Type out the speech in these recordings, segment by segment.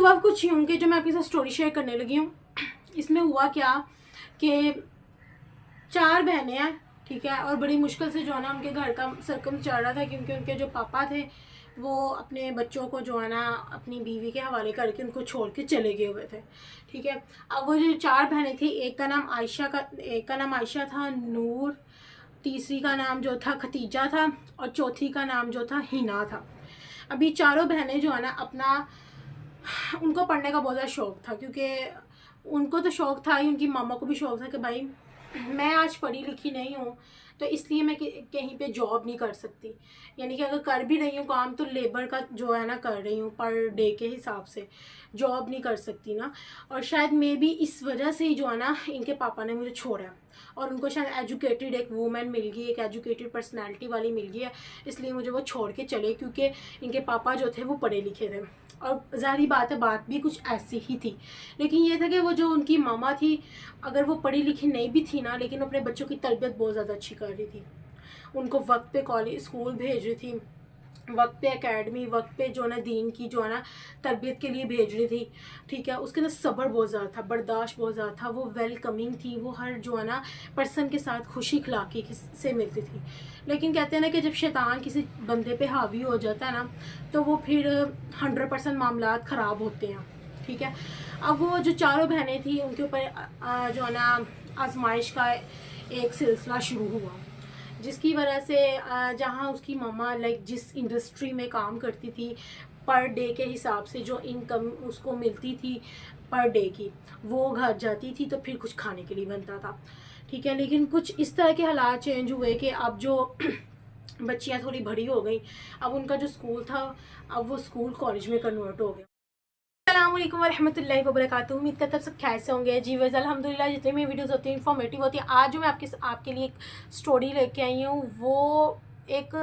हुआ कुछ यूँ कि जो मैं आपके साथ स्टोरी शेयर करने लगी हूँ। इसमें हुआ क्या कि 4 बहनें हैं, ठीक है, और बड़ी मुश्किल से जो है ना उनके घर का सरकम चल रहा था, क्योंकि उनके जो पापा थे वो अपने बच्चों को जो है ना अपनी बीवी के हवाले करके उनको छोड़ के चले गए हुए थे, ठीक है। अब वो जो 4 बहनें थी, एक का नाम आयशा था, नूर, तीसरी का नाम जो था खतीजा था, और चौथी का नाम जो था हिना था। अभी चारों बहनें जो है ना अपना, उनको पढ़ने का बहुत ज़्यादा शौक़ था, क्योंकि उनको तो शौक़ था ही, उनकी मामा को भी शौक़ था कि भाई मैं आज पढ़ी लिखी नहीं हूँ तो इसलिए मैं कहीं पे जॉब नहीं कर सकती, यानी कि अगर कर भी रही हूँ काम तो लेबर का जो है ना कर रही हूँ, पर डे के हिसाब से जॉब नहीं कर सकती ना। और शायद मे भी इस वजह से ही जो है ना इनके पापा ने मुझे छोड़ा, और उनको शायद एजुकेटेड एक वूमेन मिल गई, एक एजुकेटेड पर्सनैलिटी वाली मिल गई है, इसलिए मुझे वो छोड़ के चले, क्योंकि इनके पापा जो थे वो पढ़े लिखे थे। और ज़ाहिर बात है बात भी कुछ ऐसी ही थी, लेकिन ये था कि वो जो उनकी मामा थी, अगर वो पढ़ी लिखी नहीं भी थी ना, लेकिन अपने बच्चों की तरबियत बहुत ज़्यादा अच्छी कर रही थी। उनको वक्त पे कॉलेज स्कूल भेज रही थी, वक्त पे एकेडमी, वक्त पे जो है ना दीन की जो है ना तरबियत के लिए भेज रही थी, ठीक है। उसके अंदर सब्र बहुत ज़्यादा था, बर्दाश्त बहुत ज़्यादा था, वो वेलकमिंग थी, वो हर जो है ना पर्सन के साथ खुशी खिलाकी से मिलती थी। लेकिन कहते हैं ना कि जब शैतान किसी बंदे पे हावी हो जाता है ना तो वो फिर 100% मामलात ख़राब होते हैं, ठीक है। अब वो जो चारों बहनें थी उनके ऊपर जो है ना आजमाइश का एक सिलसिला शुरू हुआ, जिसकी वजह से जहाँ उसकी मामा लाइक जिस इंडस्ट्री में काम करती थी, पर डे के हिसाब से जो इनकम उसको मिलती थी पर डे की, वो घर जाती थी तो फिर कुछ खाने के लिए बनता था, ठीक है। लेकिन कुछ इस तरह के हालात चेंज हुए कि अब जो बच्चियाँ थोड़ी बड़ी हो गई, अब उनका जो स्कूल था अब वो स्कूल कॉलेज में कन्वर्ट हो गया। अस्सलामुअलैकुम वरहमतुल्लाहि वबरकातुहू। उम्मीद करता हूँ सब कैसे होंगे जी। वैसे अल्हम्दुलिल्लाह जितनी भी वीडियोस होती हैं इन्फॉर्मेटिव होती है। आज जो मैं आपके लिए एक स्टोरी लेके आई हूँ वो एक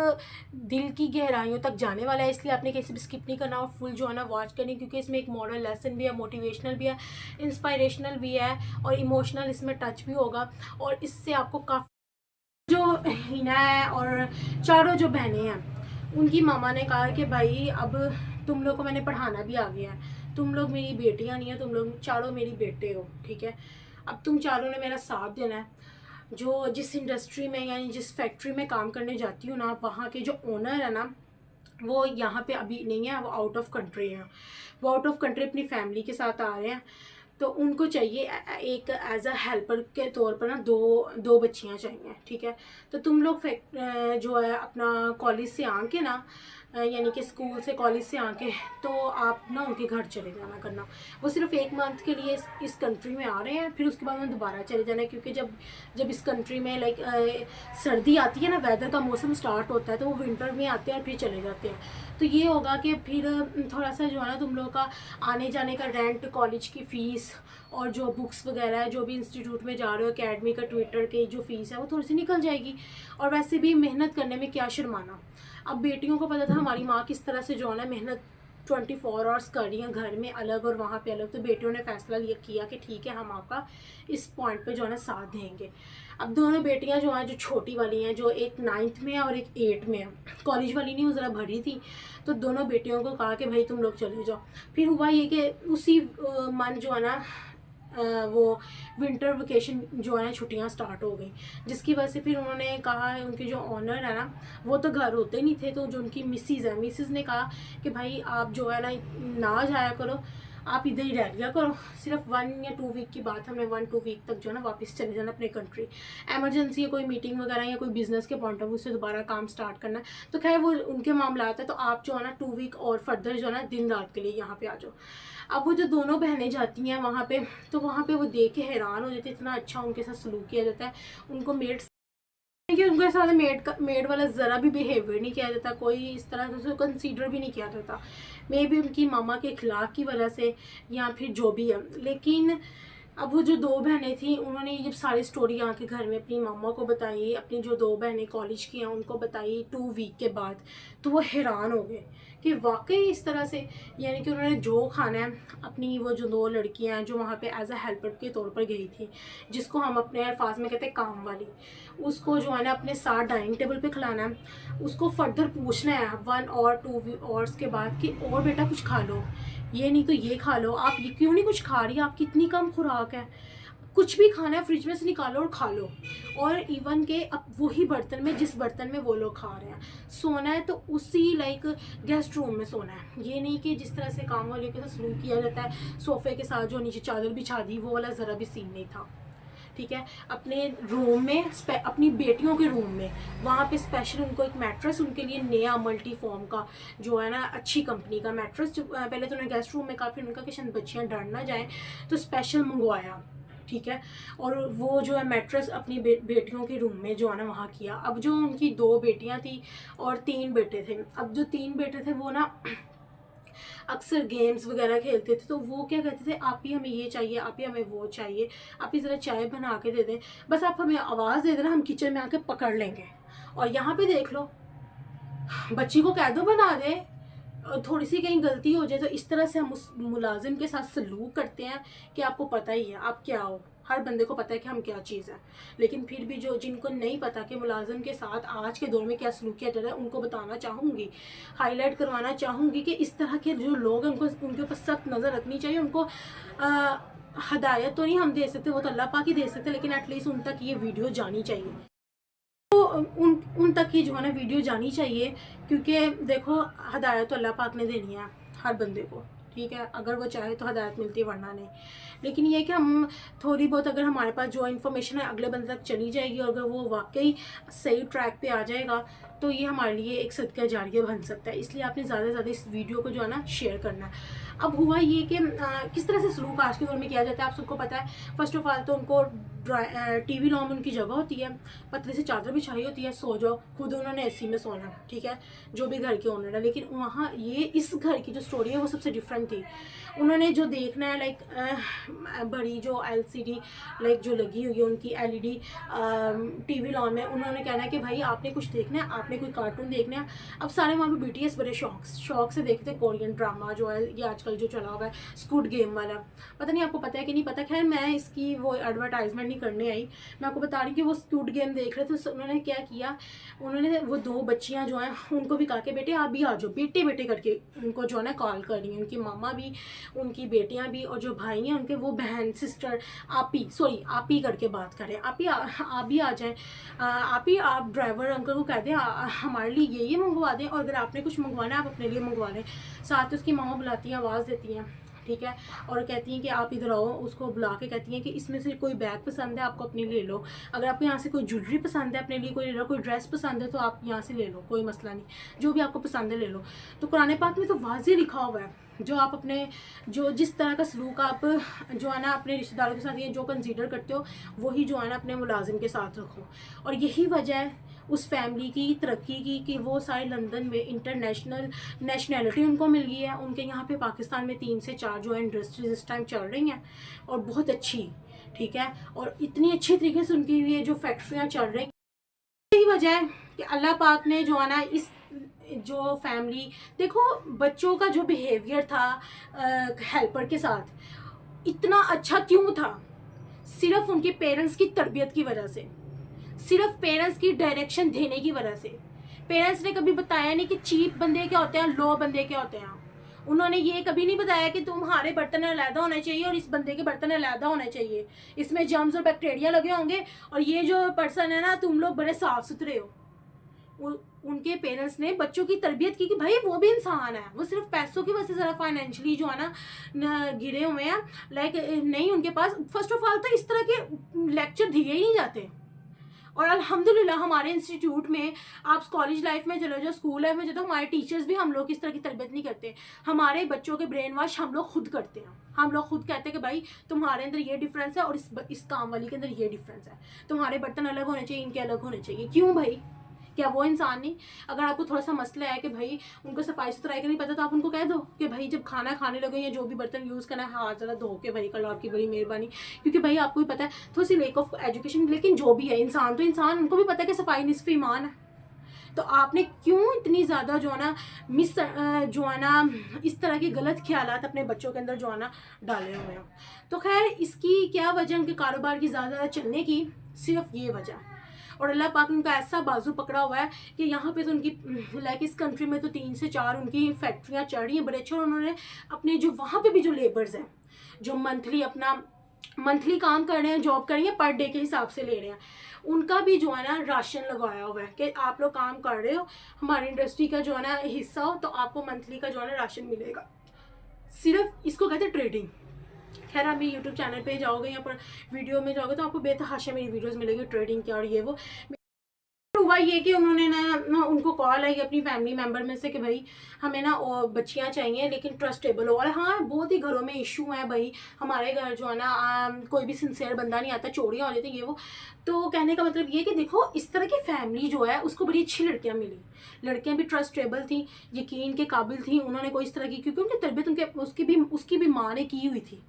दिल की गहराइयों तक जाने वाला है, इसलिए आपने कहीं भी स्किप नहीं करना और फुल जो है ना वॉच करनी, क्योंकि इसमें एक मॉरल लेसन भी है, मोटिवेशनल भी है, इंस्पायरेशनल भी है और इमोशनल इसमें टच भी होगा। और इससे आपको काफ़ी जो हिना है और चारों जो बहनें हैं उनकी मामा ने कहा कि भाई अब तुम लोग को मैंने पढ़ाना भी आ गया है, तुम लोग मेरी बेटियां नहीं है, तुम लोग चारों मेरी बेटे हो, ठीक है। अब तुम चारों ने मेरा साथ देना है। जो जिस इंडस्ट्री में यानी जिस फैक्ट्री में काम करने जाती हूँ ना, वहाँ के जो ओनर है ना वो यहाँ पे अभी नहीं है, वो आउट ऑफ कंट्री हैं। वो आउट ऑफ कंट्री अपनी फैमिली के साथ आ रहे हैं, तो उनको चाहिए एक एज अ हेल्पर के तौर पर ना दो बच्चियाँ चाहिए, ठीक है। तो तुम लोग जो है अपना कॉलेज से आके ना यानी कि स्कूल से कॉलेज से आके तो आप ना उनके घर चले जाना करना। वो सिर्फ 1 मंथ के लिए इस कंट्री में आ रहे हैं, फिर उसके बाद उन्हें दोबारा चले जाना है, क्योंकि जब इस कंट्री में लाइक सर्दी आती है ना, वेदर का मौसम स्टार्ट होता है, तो वो विंटर में आते हैं और फिर चले जाते हैं। तो ये होगा कि फिर थोड़ा सा जो है ना तुम लोगों का आने जाने का रेंट, कॉलेज की फ़ीस और जो बुक्स वगैरह है, जो भी इंस्टीट्यूट में जा रहे हो, अकेडमी का ट्विटर की जो फ़ीस है वो थोड़ी सी निकल जाएगी। और वैसे भी मेहनत करने में क्या शर्माना। अब बेटियों को पता था हमारी माँ किस तरह से जो है ना मेहनत 24 आवर्स कर रही हैं, घर में अलग और वहाँ पे अलग। तो बेटियों ने फैसला लिया किया कि ठीक है हम आपका इस पॉइंट पे जो है ना साथ देंगे। अब दोनों बेटियां जो हैं, जो छोटी वाली हैं, जो एक 9th में है और एक 8 में है, कॉलेज वाली नहीं वो ज़रा भरी थी, तो दोनों बेटियों को कहा कि भाई तुम लोग चले जाओ। फिर हुआ ये कि उसी मन जो है ना वो विंटर वेकेशन जो है ना छुट्टियां स्टार्ट हो गई, जिसकी वजह से फिर उन्होंने कहा, उनके जो ऑनर है ना वो तो घर होते नहीं थे, तो जो उनकी मिसिज़ है, मिसिज़ ने कहा कि भाई आप जो है ना जाया करो, आप इधर ही रह लिया करो। सिर्फ 1 या 2 वीक की बात, हमें 1-2 वीक तक जो है ना वापस चले जाना अपने कंट्री। एमरजेंसी है, कोई मीटिंग वगैरह या कोई बिज़नेस के पॉइंट ऑफ व्यू से दोबारा काम स्टार्ट करना है, तो खैर वो उनके मामला है। तो आप जो है ना 2 वीक और फर्दर जो है ना दिन रात के लिए यहाँ पे आ जाओ। अब वो जो दोनों बहनें जाती हैं वहाँ पे, तो वहाँ पे वो देख के हैरान हो जाती है, इतना अच्छा उनके साथ सलूक किया जाता है। उनको कि उनके साथ मेड वाला ज़रा भी बिहेवियर नहीं किया जाता, कोई इस तरह से कंसीडर भी नहीं किया जाता। मे बी उनकी मामा के खिलाफ की वजह से या फिर जो भी है। लेकिन अब वो जो 2 बहनें थी उन्होंने ये जब सारी स्टोरी आके घर में अपनी मामा को बताई, अपनी जो 2 बहनें कॉलेज की हैं उनको बताई 2 वीक के बाद, तो वो हैरान हो गए कि वाकई इस तरह से, यानी कि उन्होंने जो खाना है, अपनी वो जो 2 लड़कियां हैं जो वहाँ पे एज अ हेल्पर के तौर पर गई थी, जिसको हम अपने अल्फाज में कहते हैं काम वाली, उसको जो है ना अपने साथ डाइनिंग टेबल पे खिलाना है। उसको फर्दर पूछना है 1 और 2 आवर्स के बाद कि और बेटा कुछ खा लो, ये नहीं तो ये खा लो, आप ये क्यों नहीं कुछ खा रही, आपकी इतनी कम खुराक है, कुछ भी खाना है फ्रिज में से निकालो और खा लो। और इवन के अब वही बर्तन में, जिस बर्तन में वो लोग खा रहे हैं, सोना है तो उसी लाइक गेस्ट रूम में सोना है। ये नहीं कि जिस तरह से काम वालों के साथ सलूक किया जाता है, सोफ़े के साथ जो नीचे चादर बिछा दी, वो वाला ज़रा भी सीन नहीं था। ठीक है, अपने रूम में, अपनी बेटियों के रूम में, वहाँ पे स्पेशल उनको एक मैट्रेस, उनके लिए नया मल्टी फॉर्म का जो है ना, अच्छी कंपनी का मैट्रेस, जो पहले तो उन्होंने गेस्ट रूम में कहा, फिर उनका कि शायद बच्चियाँ डर ना जाएँ, तो स्पेशल मंगवाया। ठीक है, और वो जो है मैट्रेस अपनी बेटियों के रूम में जो है ना वहाँ किया। अब जो उनकी 2 बेटियाँ थी और 3 बेटे थे, अब जो 3 बेटे थे वो ना अक्सर गेम्स वगैरह खेलते थे, तो वो क्या कहते थे, आप ही हमें ये चाहिए, आप ही हमें वो चाहिए, आप ही ज़रा चाय बना के दे दें, बस आप हमें आवाज़ दे देना, हम किचन में आके पकड़ लेंगे। और यहाँ पे देख लो, बच्ची को कह दो बना दे, थोड़ी सी कहीं गलती हो जाए तो इस तरह से हम उस मुलाजिम के साथ सलूक करते हैं कि आपको पता ही है आप क्या हो। हर बंदे को पता है कि हम क्या चीज़ है, लेकिन फिर भी जो जिनको नहीं पता कि मुलाजिम के साथ आज के दौर में क्या सलूक किया जा रहा है, उनको बताना चाहूँगी, हाईलाइट करवाना चाहूँगी कि इस तरह के जो लोग हैं उनको उनके ऊपर सख्त नज़र रखनी चाहिए। उनको हदायत तो नहीं हम दे सकते, वो तो अल्लाह पाक ही दे सकते, लेकिन एटलीस्ट उन तक ये वीडियो जानी चाहिए, तो उन तक ही जो है ना वीडियो जानी चाहिए। क्योंकि देखो, हदायत तो अल्लाह पाक ने देनी है हर बंदे को, ठीक है, अगर वो चाहे तो हदायत मिलती है, वरना नहीं। लेकिन ये कि हम थोड़ी बहुत, अगर हमारे पास जो इन्फॉर्मेशन है अगले बंदे तक चली जाएगी, और अगर वो वाकई सही ट्रैक पे आ जाएगा, तो ये हमारे लिए एक सदका जारिया बन सकता है। इसलिए आपने ज़्यादा से ज़्यादा इस वीडियो को जो है ना शेयर करना है। अब हुआ ये कि किस तरह से सलूक आज के दौर में किया जाता है, आप सबको पता है। फर्स्ट ऑफ ऑल तो उनको टीवी लॉन उनकी जगह होती है, पतले से चादर बिछाई होती है, सो जाओ, खुद उन्होंने एसी में सोना, ठीक है, जो भी घर के ओनर है। लेकिन वहाँ ये इस घर की जो स्टोरी है वो सबसे डिफरेंट थी। उन्होंने जो देखना है, लाइक बड़ी जो LCD लाइक जो लगी हुई है उनकी LED टीवी लॉन में, उन्होंने कहना है कि भाई आपने कुछ देखना है, आपने कोई कार्टून देखना है। अब सारे वहाँ पे BTS बड़े शौक से देखते हैं कोरियन ड्रामा जो है, ये आजकल जो चला हुआ है स्क्विड गेम वाला, पता नहीं आपको पता है कि नहीं पता। खैर मैं इसकी वो एडवर्टाइजमेंट नहीं करने आई, मैं आपको बता रही हूँ कि वो स्क्विड गेम देख रहे थे, तो उन्होंने क्या किया, उन्होंने वो 2 बच्चियाँ जो हैं उनको भी कहा कि बेटे आप भी आ जाओ, बेटे बेटे करके उनको जो है ना कॉल कर रही हैं, उनकी मामा भी, उनकी बेटियाँ भी, और जो भाई हैं उनके वो बहन सिस्टर, आप ही करके बात करें, आप भी आ जाएं, आप ही आप ड्राइवर अंकल को कह दें हमारे लिए ये मंगवा दें, और अगर आपने कुछ मंगवाना है आप अपने लिए मंगवा लें। साथ उसकी मामा बुलाती हैं, आवाज़ देती हैं, ठीक है, और कहती हैं कि आप इधर आओ, उसको बुला के कहती हैं कि इसमें से कोई बैग पसंद है आपको अपने लिए लो, अगर आपको यहाँ से कोई ज्वेलरी पसंद है अपने लिए कोई ले लो, कोई ड्रेस पसंद है तो आप यहाँ से ले लो, कोई मसला नहीं, जो भी आपको पसंद है ले लो। तो कुरान पाक में तो वाज़े लिखा हुआ है, जो आप अपने जो जिस तरह का सलूक आप जो है ना अपने रिश्तेदारों के साथ ये जो कंसीडर करते हो, वही जो है ना अपने मुलाजिम के साथ रखो। और यही वजह है उस फैमिली की तरक्की की कि वो सारे लंदन में इंटरनेशनल नेशनैलिटी उनको मिल गई है। उनके यहाँ पे पाकिस्तान में 3 से 4 जो है इंडस्ट्रीज इस टाइम चल रही हैं, और बहुत अच्छी, ठीक है, और इतनी अच्छी तरीके से उनकी ये जो फैक्ट्रियाँ चल रही हैं। यही वजह है कि अल्लाह पाक ने जो है ना इस जो फैमिली, देखो बच्चों का जो बिहेवियर था हेल्पर के साथ इतना अच्छा क्यों था, सिर्फ उनके पेरेंट्स की तरबियत की वजह से, सिर्फ पेरेंट्स की डायरेक्शन देने की वजह से। पेरेंट्स ने कभी बताया नहीं कि चीप बंदे क्या होते हैं, लो बंदे क्या होते हैं। उन्होंने ये कभी नहीं बताया कि तुम्हारे बर्तन अलहदा होने चाहिए और इस बंदे के बर्तन अलहदा होने चाहिए, इसमें जर्म्स और बैक्टीरिया लगे होंगे, और ये जो पर्सन है ना तुम लोग बड़े साफ सुथरे हो। उनके पेरेंट्स ने बच्चों की तरबियत की कि भाई वो भी इंसान है, वो सिर्फ पैसों की वजह से ज़रा फाइनेंशियली जो है ना गिरे हुए हैं, लाइक नहीं उनके पास। फर्स्ट ऑफ ऑल तो इस तरह के लेक्चर दिए ही नहीं जाते। और अल्हम्दुलिल्लाह हमारे इंस्टीट्यूट में, आप कॉलेज लाइफ में चले जाओ, स्कूल लाइफ में चले जाओ, हमारे टीचर्स भी हम लोग इस तरह की तरबियत नहीं करते। हमारे बच्चों के ब्रेन वॉश हम लोग खुद करते हैं। हम लोग खुद कहते हैं कि भाई तुम्हारे अंदर ये डिफरेंस है और इस काम वाली के अंदर ये डिफरेंस है, तुम्हारे बर्तन अलग होने चाहिए, इनके अलग होने चाहिए। क्यों भाई, क्या वो इंसान नहीं? अगर आपको थोड़ा सा मसला है कि भाई उनको सफाई सुथराई का नहीं पता, तो आप उनको कह दो कि भाई जब खाना खाने लगे या जो भी बर्तन यूज़ करना है हाथ ज़रा धो के भाई कल, आपकी बड़ी मेहरबानी। क्योंकि भाई आपको भी पता है थोड़ी सी लेक ऑफ एजुकेशन, लेकिन जो भी है इंसान तो इंसान, उनको भी पता है कि सफाई निस्फ ईमान है। तो आपने क्यों इतनी ज़्यादा जो है ना जो है ना इस तरह के गलत ख्यालात अपने बच्चों के अंदर जो है ना डाले हुए हैं। तो खैर इसकी क्या वजह, उनके कारोबार की ज़्यादा चलने की सिर्फ ये वजह। और अल्लाह पाक ने उनका ऐसा बाजू पकड़ा हुआ है कि यहाँ पे तो उनकी लाइक इस कंट्री में तो 3 से 4 उनकी फैक्ट्रियाँ चल रही हैं बड़े अच्छे। और उन्होंने अपने जो वहाँ पे भी जो लेबर्स हैं जो मंथली काम कर रहे हैं, जॉब कर रही हैं, पर डे के हिसाब से ले रहे हैं, उनका भी जो है ना राशन लगाया हुआ है कि आप लोग काम कर रहे हो, हमारी इंडस्ट्री का जो है ना हिस्सा हो, तो आपको मंथली का जो है ना राशन मिलेगा। सिर्फ इसको कहते हैं ट्रेडिंग। खैर आप मेरे यूट्यूब चैनल पे जाओगे या पर वीडियो में जाओगे तो आपको बेतहाशा मेरी वीडियोस मिलेगी ट्रेडिंग क्या और ये वो। हुआ ये कि उन्होंने ना उनको कॉल आई अपनी फैमिली मेम्बर में से कि भाई हमें ना बच्चियां चाहिए लेकिन ट्रस्टेबल हो। और हाँ, बहुत ही घरों में इशू है भाई, हमारे घर जो है ना कोई भी सिंसियर बंदा नहीं आता, चोरियां हो जाती ये वो। तो कहने का मतलब ये कि देखो इस तरह की फैमिली जो है उसको बड़ी अच्छी लड़कियां मिली, लड़कियां भी ट्रस्टेबल थी, यकीन के काबिल थी, उन्होंने कोई इस तरह की, क्योंकि उनकी तरबियत उसकी भी माँ ने की हुई थी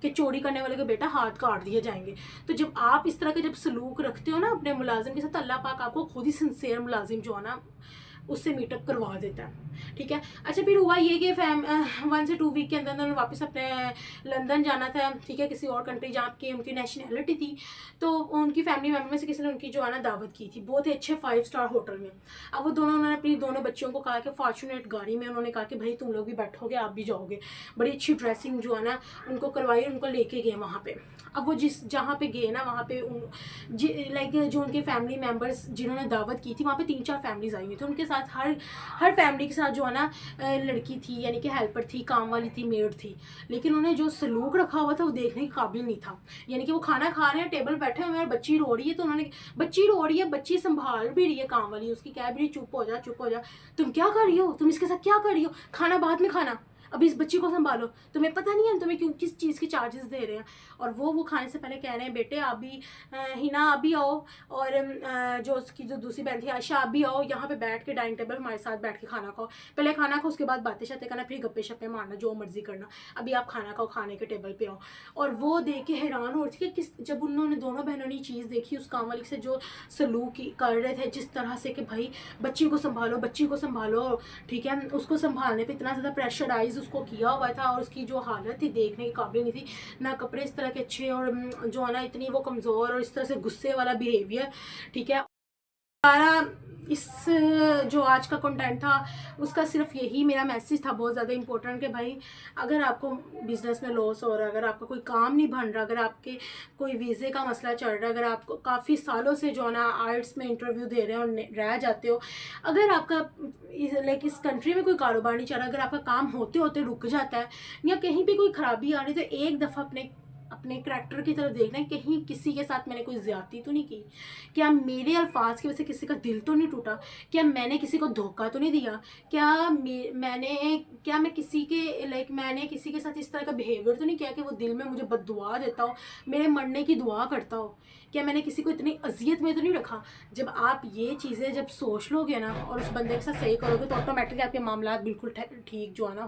कि चोरी करने वाले के बेटा हाथ काट दिए जाएंगे। तो जब आप इस तरह के जब सलूक रखते हो ना अपने मुलाजिम के साथ, अल्लाह पाक आपको खुद ही सिंसियर मुलाजिम जो है ना उससे मीटअप करवा देता है, ठीक है। अच्छा फिर हुआ ये कि 1 से 2 वीक के अंदर उन्होंने वापस अपने लंदन जाना था, ठीक है, किसी और कंट्री जहाँ की उनकी नेशनैलिटी थी। तो उनकी फैमिली मेम्बर में से किसी ने उनकी जो है ना दावत की थी बहुत ही अच्छे 5 स्टार होटल में। अब वो दोनों, उन्होंने अपनी दोनों बच्चियों को कहा कि फॉर्चुनेट गाड़ी में उन्होंने कहा कि भाई तुम लोग भी बैठोगे, आप भी जाओगे। बड़ी अच्छी ड्रेसिंग जो है ना उनको करवाई, उनको लेके गए वहाँ पे। अब वो जहाँ पे गए ना वहाँ पे लाइक जो उनके फैमिली मेम्बर्स जिन्होंने दावत की थी, वहाँ पे 3-4 फैमिलीज आई हुई थी। उनके साथ हर फैमिली के साथ जो है ना लड़की थी, यानी कि हेल्पर थी, काम वाली थी, मेड थी, लेकिन उन्हें जो सलूक रखा हुआ था वो देखने के काबिल नहीं था। यानी कि वो खाना खा रहे हैं, टेबल बैठे हुए हैं, बच्ची रो रही है, तो उन्होंने बच्ची रो रही है, बच्ची संभाल भी रही है काम वाली उसकी, कह भी रही चुप हो जा, तुम क्या कर रही हो, तुम इसके साथ क्या कर रही हो, खाना बाद में खाना, अभी इस बच्ची को संभालो, तुम्हें पता नहीं है तुम्हें क्यों किस चीज़ के चार्जेस दे रहे हैं। और वो खाने से पहले कह रहे हैं बेटे आप भी, हिना आप भी आओ, और जो उसकी जो दूसरी बहन थी आयशा आप भी आओ, यहाँ पे बैठ के डाइनिंग टेबल हमारे साथ बैठ के खाना खाओ, पहले खाना खाओ, उसके बाद बातें शातें करना, फिर गप्पे शप्पे मारना, जो मर्जी करना, अभी आप खाना खाओ, खाने के टेबल पे आओ। और वो देख के हैरान हो रही थी कि जब उन्होंने दोनों बहनों ने चीज़ देखी उस काम वाली से जो सलूक कर रहे थे, जिस तरह से कि भाई बच्ची को संभालो, ठीक है, उसको संभालने पर इतना ज़्यादा प्रेशराइज उसको किया हुआ था, और उसकी जो हालत थी देखने के काबिल नहीं थी, ना कपड़े इस तरह के अच्छे, और जो है ना इतनी वो कमज़ोर, और इस तरह से गुस्से वाला बिहेवियर, ठीक है। सारा इस जो आज का कंटेंट था उसका सिर्फ यही मेरा मैसेज था, बहुत ज़्यादा इंपॉर्टेंट, कि भाई अगर आपको बिज़नेस में लॉस हो रहा है, अगर आपका कोई काम नहीं बन रहा, अगर आपके कोई वीज़े का मसला चल रहा है, अगर आपको काफ़ी सालों से जो ना आर्ट्स में इंटरव्यू दे रहे हो और रह जाते हो, अगर आपका लाइक इस कंट्री में कोई कारोबार नहीं चल रहा, अगर आपका काम होते होते रुक जाता है या कहीं पर कोई ख़राबी आ रही है, तो एक दफ़ा अपने करैक्टर की तरफ देखना है, कहीं किसी के साथ मैंने कोई ज्यादती तो नहीं की, क्या मेरे अल्फाज की वजह से किसी का दिल तो नहीं टूटा, क्या मैंने किसी को धोखा तो नहीं दिया, मैं किसी के साथ इस तरह का बिहेवियर तो नहीं किया कि वो दिल में मुझे बद्दुआ देता हो, मेरे मरने की दुआ करता हो, क्या मैंने किसी को इतनी अजियत में तो नहीं रखा। जब आप ये चीज़ें जब सोच लोगे ना और उस बंदे के साथ सही करोगे तो ऑटोमेटिकली आपके मामला बिल्कुल ठीक जो है ना